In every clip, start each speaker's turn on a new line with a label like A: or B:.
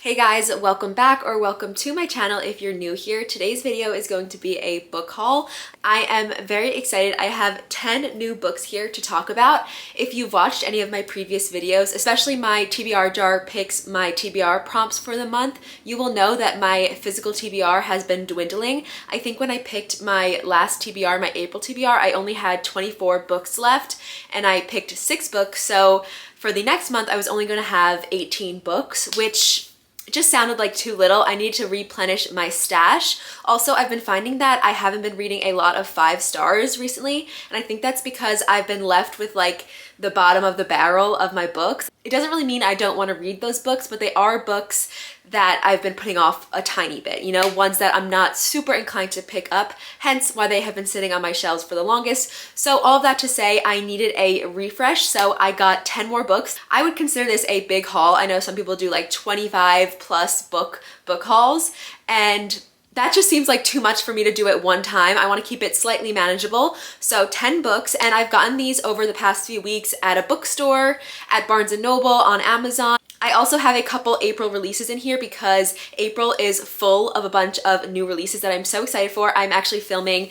A: Hey guys, welcome back or welcome to my channel if you're new here. Today's video is going to be a book haul. I am very excited. I have 10 new books here to talk about. If you've watched any of my previous videos, especially my TBR jar picks, my TBR prompts for the month, you will know that my physical TBR has been dwindling. I think when I picked my last TBR, my April TBR, I only had 24 books left and I picked 6 books. So for the next month, I was only going to have 18 books, which it just sounded like too little. I need to replenish my stash. Also, I've been finding that I haven't been reading a lot of 5 stars recently, and I think that's because I've been left with like the bottom of the barrel of my books. It doesn't really mean I don't want to read those books, but they are books that I've been putting off a tiny bit, you know, ones that I'm not super inclined to pick up, hence why they have been sitting on my shelves for the longest. So all of that to say, I needed a refresh, so I got 10 more books. I would consider this a big haul. I know some people do like 25 plus book hauls, and that just seems like too much for me to do at one time. I want to keep it slightly manageable. So 10 books, and I've gotten these over the past few weeks at a bookstore, at Barnes & Noble, on Amazon. I also have a couple April releases in here because April is full of a bunch of new releases that I'm so excited for. I'm actually filming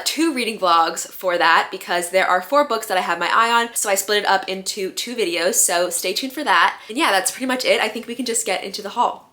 A: 2 reading vlogs for that because there are 4 books that I have my eye on. So I split it up into 2 videos. So stay tuned for that. And yeah, that's pretty much it. I think we can just get into the haul.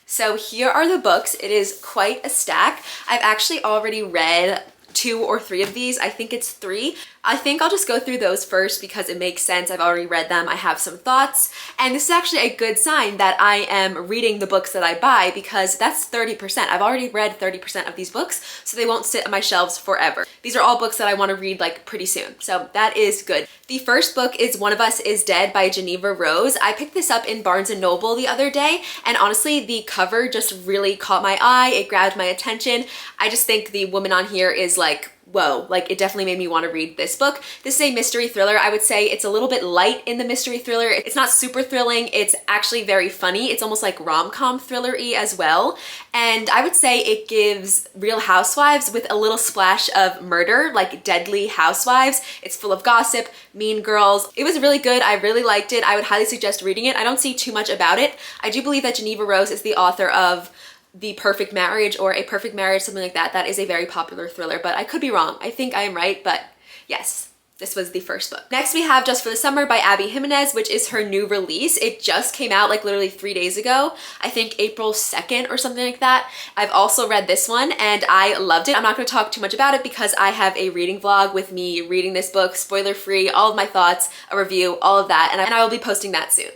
A: So here are the books. It is quite a stack. I've actually already read 2 or 3 of these. I think it's 3. I think I'll just go through those first because it makes sense. I've already read them. I have some thoughts. And this is actually a good sign that I am reading the books that I buy because that's 30%. I've already read 30% of these books, so they won't sit on my shelves forever. These are all books that I want to read like pretty soon. So that is good. The first book is One of Us is Dead by Geneva Rose. I picked this up in Barnes & Noble the other day, and honestly, the cover just really caught my eye. It grabbed my attention. I just think the woman on here is like, whoa, like it definitely made me want to read this book. This is a mystery thriller. I would say it's a little bit light in the mystery thriller. It's not super thrilling. It's actually very funny. It's almost like rom-com thriller-y as well. And I would say it gives Real Housewives with a little splash of murder, like Deadly Housewives. It's full of gossip, Mean Girls. It was really good. I really liked it. I would highly suggest reading it. I don't see too much about it. I do believe that Geneva Rose is the author of The Perfect Marriage or A Perfect Marriage, something like that. That is a very popular thriller, but I could be wrong. I think I am right, but yes, this was the first book. Next we have Just for the Summer by Abby Jimenez, which is her new release. It just came out like literally 3 days ago. I think April 2nd or something like that. I've also read this one and I loved it. I'm not going to talk too much about it because I have a reading vlog with me reading this book, spoiler free, all of my thoughts, a review, all of that, and I will be posting that soon.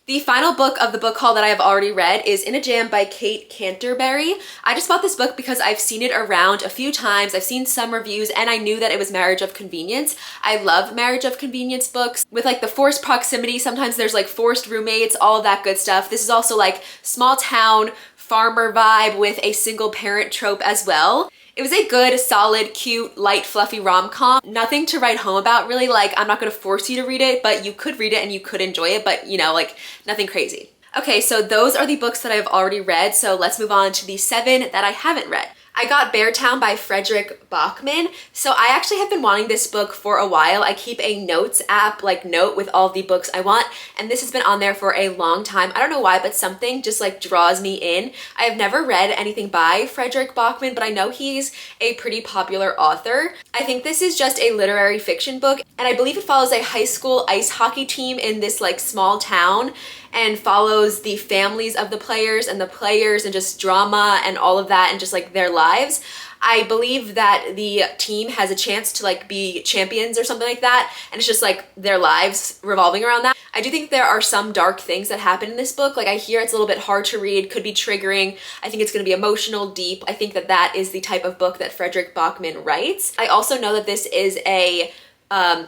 A: The final book of the book haul that I have already read is In a Jam by Kate Canterbury. I just bought this book because I've seen it around a few times. I've seen some reviews and I knew that it was Marriage of Convenience. I love Marriage of Convenience books with like the forced proximity. Sometimes there's like forced roommates, all of that good stuff. This is also like small town farmer vibe with a single parent trope as well. It was a good, solid, cute, light, fluffy rom-com. Nothing to write home about, really. Like, I'm not gonna force you to read it, but you could read it and you could enjoy it, but you know, like nothing crazy. Okay, so those are the books that I've already read, so let's move on to the 7 that I haven't read. I got Beartown by Frederick Bachman. So I actually have been wanting this book for a while. I keep a notes app, like Note, with all the books I want, and this has been on there for a long time. I don't know why, but something just like draws me in. I have never read anything by Frederick Bachman, but I know he's a pretty popular author. I think this is just a literary fiction book, and I believe it follows a high school ice hockey team in this like small town and follows the families of the players and just drama and all of that and just like their lives. I believe that the team has a chance to like be champions or something like that, and it's just like their lives revolving around that. I do think there are some dark things that happen in this book. Like I hear it's a little bit hard to read, could be triggering. I think it's going to be emotional, deep. I think that that is the type of book that Frederick Bachman writes. I also know that this is a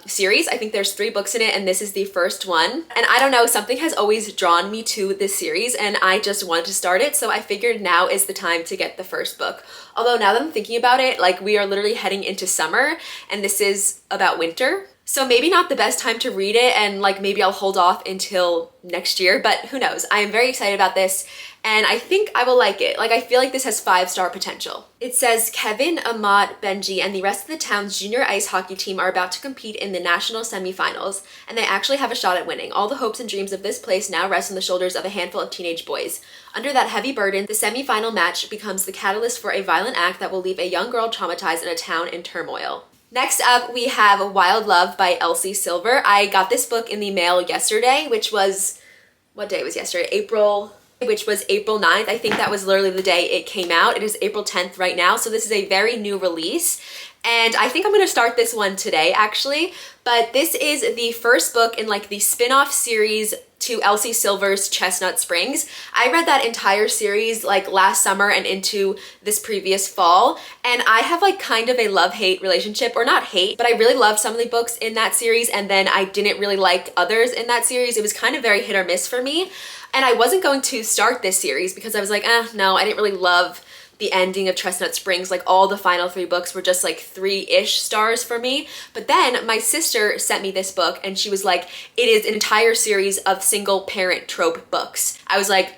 A: series. I think there's 3 books in it and this is the first one. And I don't know, something has always drawn me to this series and I just wanted to start it, so I figured now is the time to get the first book. Although now that I'm thinking about it, like we are literally heading into summer and this is about winter. So maybe not the best time to read it, and like maybe I'll hold off until next year, but who knows. I am very excited about this and I think I will like it. Like, I feel like this has 5-star potential. It says Kevin, Ahmad, Benji, and the rest of the town's junior ice hockey team are about to compete in the national semifinals, and they actually have a shot at winning. All the hopes and dreams of this place now rest on the shoulders of a handful of teenage boys. Under that heavy burden, the semifinal match becomes the catalyst for a violent act that will leave a young girl traumatized and a town in turmoil. Next up, we have Wild Love by Elsie Silver. I got this book in the mail yesterday, which was, what day was yesterday? Which was April 9th. I think that was literally the day it came out. It is April 10th right now, so this is a very new release. And I think I'm gonna start this one today, actually. But this is the first book in like the spin-off series to Elsie Silver's Chestnut Springs. I read that entire series like last summer and into this previous fall, and I have like kind of a love-hate relationship, or not hate, but I really loved some of the books in that series, and then I didn't really like others in that series. It was kind of very hit or miss for me, and I wasn't going to start this series because I was like, no, I didn't really love the ending of Chestnut Springs. Like, all the final 3 books were just like 3-ish stars for me. But then my sister sent me this book and she was like, it is an entire series of single parent trope books. I was like,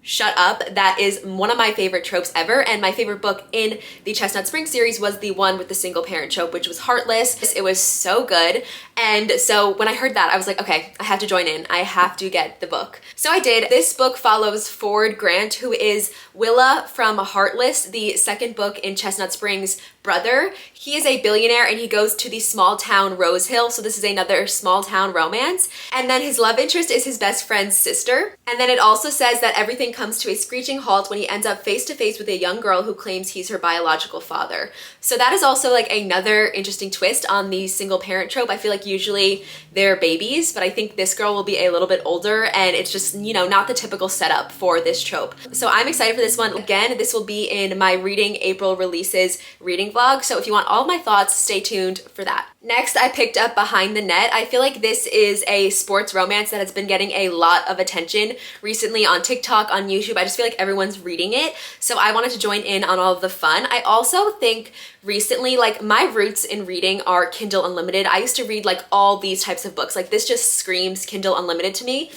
A: shut up. That is one of my favorite tropes ever, and my favorite book in the Chestnut Springs series was the one with the single parent trope, which was Heartless. It was so good, and so when I heard that, I was like, okay, I have to join in. I have to get the book. So I did. This book follows Ford Grant, who is Willa from Heartless, the second book in Chestnut Springs' brother. He is a billionaire and he goes to the small town Rose Hill, so this is another small town romance. And then his love interest is his best friend's sister. And then it also says that everything comes to a screeching halt when he ends up face to face with a young girl who claims he's her biological father. So that is also like another interesting twist on the single parent trope. I feel like usually they're babies, but I think this girl will be a little bit older, and it's just, you know, not the typical setup for this trope. So I'm excited for this one. Again, this will be in my Reading April Releases reading vlog, so if you want all of my thoughts, stay tuned for that. Next, I picked up Behind the Net. I feel like this is a sports romance that has been getting a lot of attention recently on TikTok, on YouTube. I just feel like everyone's reading it, so I wanted to join in on all of the fun. I also think recently, like, my roots in reading are Kindle Unlimited. I used to read like all these types of books. Like, this just screams Kindle Unlimited to me.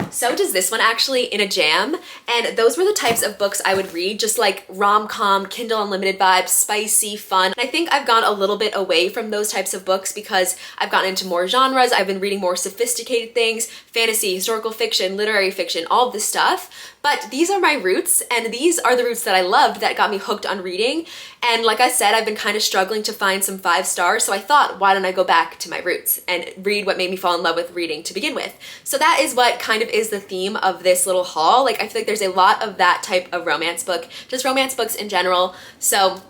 A: So does this one, actually, in a jam. And those were the types of books I would read, just like rom-com, Kindle Unlimited vibes, spicy, fun. And I think I've gone a little bit away from those types of books because I've gotten into more genres. I've been reading more sophisticated things, fantasy, historical fiction, literary fiction, all of this stuff. But these are my roots, and these are the roots that I loved that got me hooked on reading. And like I said, I've been kind of struggling to find some 5 stars, so I thought, why don't I go back to my roots and read what made me fall in love with reading to begin with? So that is what kind of is the theme of this little haul. Like, I feel like there's a lot of that type of romance book, just romance books in general. So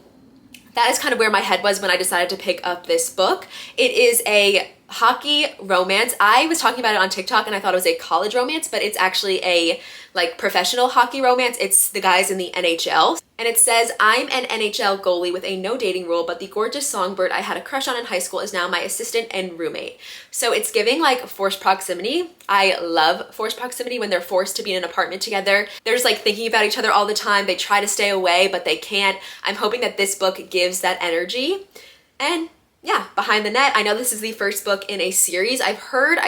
A: that is kind of where my head was when I decided to pick up this book. It is a hockey romance. I was talking about it on TikTok and I thought it was a college romance, but it's actually a like professional hockey romance. It's the guys in the NHL. And it says, I'm an NHL goalie with a no dating rule, but the gorgeous songbird I had a crush on in high school is now my assistant and roommate. So it's giving like forced proximity. I love forced proximity when they're forced to be in an apartment together. They're just like thinking about each other all the time. They try to stay away, but they can't. I'm hoping that this book gives that energy. And yeah, Behind the Net. I know this is the first book in a series. I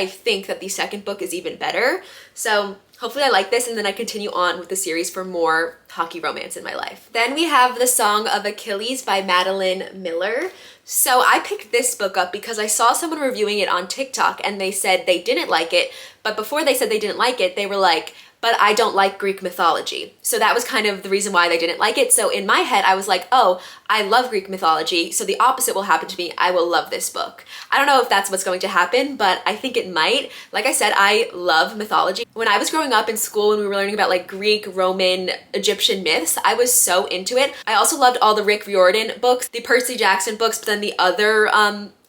A: think that the second book is even better. So hopefully I like this, and then I continue on with the series for more hockey romance in my life. Then we have The Song of Achilles by Madeline Miller. So I picked this book up because I saw someone reviewing it on TikTok and they said they didn't like it, but before they said they didn't like it, they were like, but I don't like Greek mythology. So that was kind of the reason why they didn't like it. So in my head, I was like, oh, I love Greek mythology, so the opposite will happen to me. I will love this book. I don't know if that's what's going to happen, but I think it might. Like I said, I love mythology. When I was growing up in school and we were learning about like Greek, Roman, Egyptian myths, I was so into it. I also loved all the Rick Riordan books, the Percy Jackson books, but then the other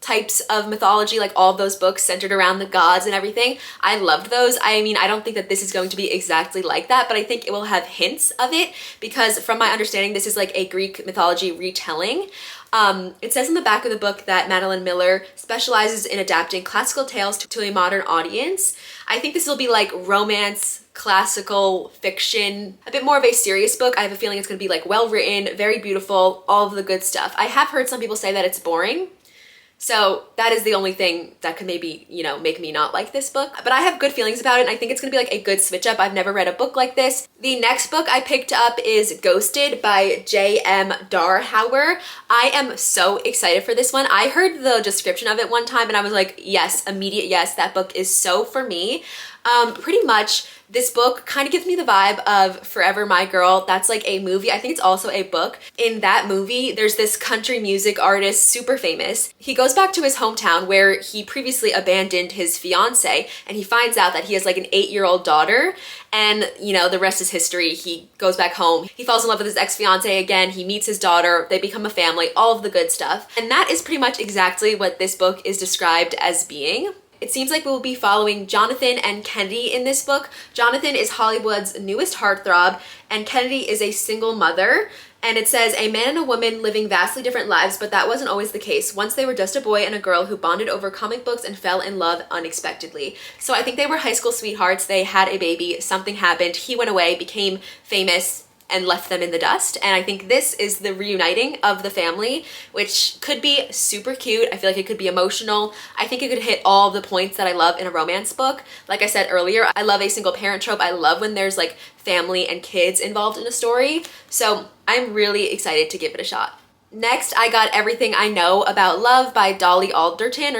A: types of mythology, like all of those books centered around the gods and everything. I loved those. I mean, I don't think that this is going to be exactly like that, but I think it will have hints of it because from my understanding, this is like a Greek mythology retelling. It says in the back of the book that Madeline Miller specializes in adapting classical tales to a modern audience. I think this will be like romance, classical fiction, a bit more of a serious book. I have a feeling it's going to be like well written, very beautiful, all of the good stuff. I have heard some people say that it's boring. So that is the only thing that could maybe, you know, make me not like this book. But I have good feelings about it, and I think it's gonna be like a good switch up. I've never read a book like this. The next book I picked up is Ghosted by J.M. Darhauer. I am so excited for this one. I heard the description of it one time and I was like, yes, immediate yes, that book is so for me. Pretty much this book kind of gives me the vibe of Forever My Girl. That's like a movie. I think it's also a book. In that movie, there's this country music artist, super famous. He goes back to his hometown where he previously abandoned his fiance, and he finds out that he has like an 8-year-old daughter, and you know, the rest is history. He goes back home. He falls in love with his ex-fiance again. He meets his daughter. They become a family, all of the good stuff. And that is pretty much exactly what this book is described as being. It seems like we will be following Jonathan and Kennedy in this book. Jonathan is Hollywood's newest heartthrob, and Kennedy is a single mother. And it says, a man and a woman living vastly different lives, but that wasn't always the case. Once they were just a boy and a girl who bonded over comic books and fell in love unexpectedly. So I think they were high school sweethearts. They had a baby, something happened, he went away, became famous, and left them in the dust. And I think this is the reuniting of the family, which could be super cute. I feel like it could be emotional. I think it could hit all the points that I love in a romance book. Like I said earlier, I love a single parent trope. I love when there's like family and kids involved in a story. So I'm really excited to give it a shot. Next, I got Everything I Know About Love by Dolly Alderton,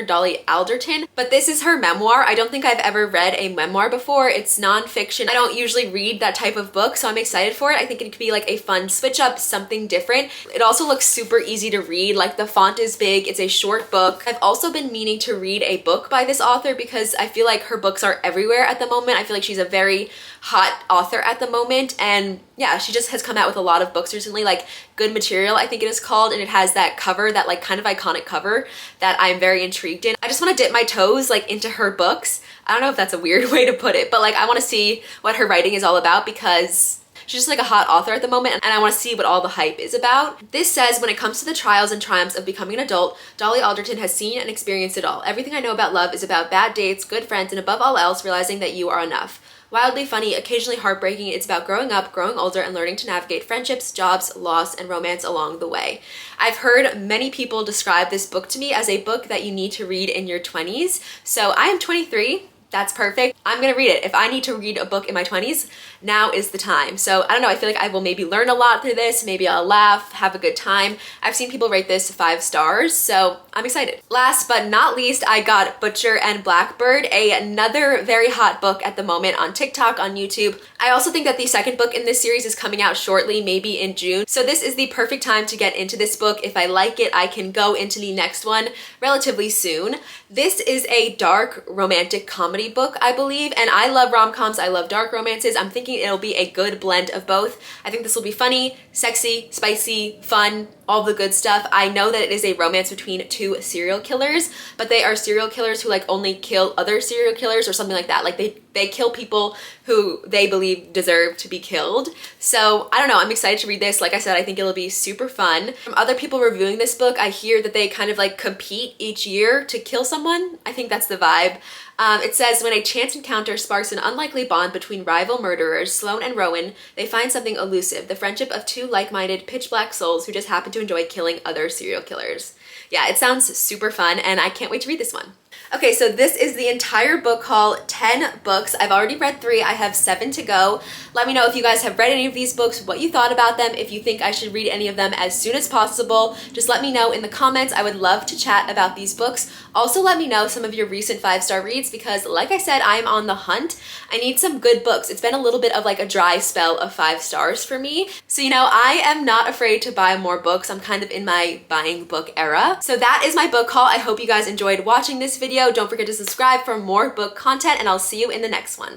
A: but this is her memoir. I don't think I've ever read a memoir before. It's nonfiction. I don't usually read that type of book, so I'm excited for it. I think it could be like a fun switch up, something different. It also looks super easy to read. Like the font is big, it's a short book. I've also been meaning to read a book by this author because I feel like her books are everywhere at the moment. I feel like she's a very hot author at the moment, and yeah, she just has come out with a lot of books recently, like Good Material, I think it is called, and it has that cover, that like kind of iconic cover that I'm very intrigued in. I just want to dip my toes like into her books. I don't know if that's a weird way to put it, but like I want to see what her writing is all about because she's just like a hot author at the moment, and I want to see what all the hype is about. This says, when it comes to the trials and triumphs of becoming an adult, Dolly Alderton has seen and experienced it all. Everything I Know About Love is about bad dates, good friends, and above all else, realizing that you are enough. Wildly funny, occasionally heartbreaking, it's about growing up, growing older, and learning to navigate friendships, jobs, loss, and romance along the way. I've heard many people describe this book to me as a book that you need to read in your 20s. So I am 23. That's perfect. I'm gonna read it. If I need to read a book in my 20s, now is the time. So I don't know, I feel like I will maybe learn a lot through this. Maybe I'll laugh, have a good time. I've seen people rate this 5 stars, so I'm excited. Last but not least, I got Butcher and Blackbird, another very hot book at the moment on TikTok, on YouTube. I also think that the second book in this series is coming out shortly, maybe in June. So this is the perfect time to get into this book. If I like it, I can go into the next one relatively soon. This is a dark romantic comedy book, I believe, and I love rom-coms, I love dark romances. I'm thinking it'll be a good blend of both. I think this will be funny, sexy, spicy, fun, all the good stuff. I know that it is a romance between 2 serial killers, but they are serial killers who like only kill other serial killers or something like that. Like they kill people who they believe deserve to be killed. So I don't know, I'm excited to read this. Like I said, I think it'll be super fun. From other people reviewing this book, I hear that they kind of like compete each year to kill someone. I think that's the vibe. It says, when a chance encounter sparks an unlikely bond between rival murderers, Sloane and Rowan, they find something elusive, the friendship of 2 like-minded, pitch-black souls who just happen to enjoy killing other serial killers. Yeah, it sounds super fun, and I can't wait to read this one. Okay, so this is the entire book haul, 10 books. I've already read 3, I have 7 to go. Let me know if you guys have read any of these books, what you thought about them, if you think I should read any of them as soon as possible. Just let me know in the comments. I would love to chat about these books. Also, let me know some of your recent 5-star reads because, like I said, I'm on the hunt. I need some good books. It's been a little bit of like a dry spell of 5 stars for me. So, you know, I am not afraid to buy more books. I'm kind of in my buying book era. So that is my book haul. I hope you guys enjoyed watching this video. Don't forget to subscribe for more book content, and I'll see you in the next one.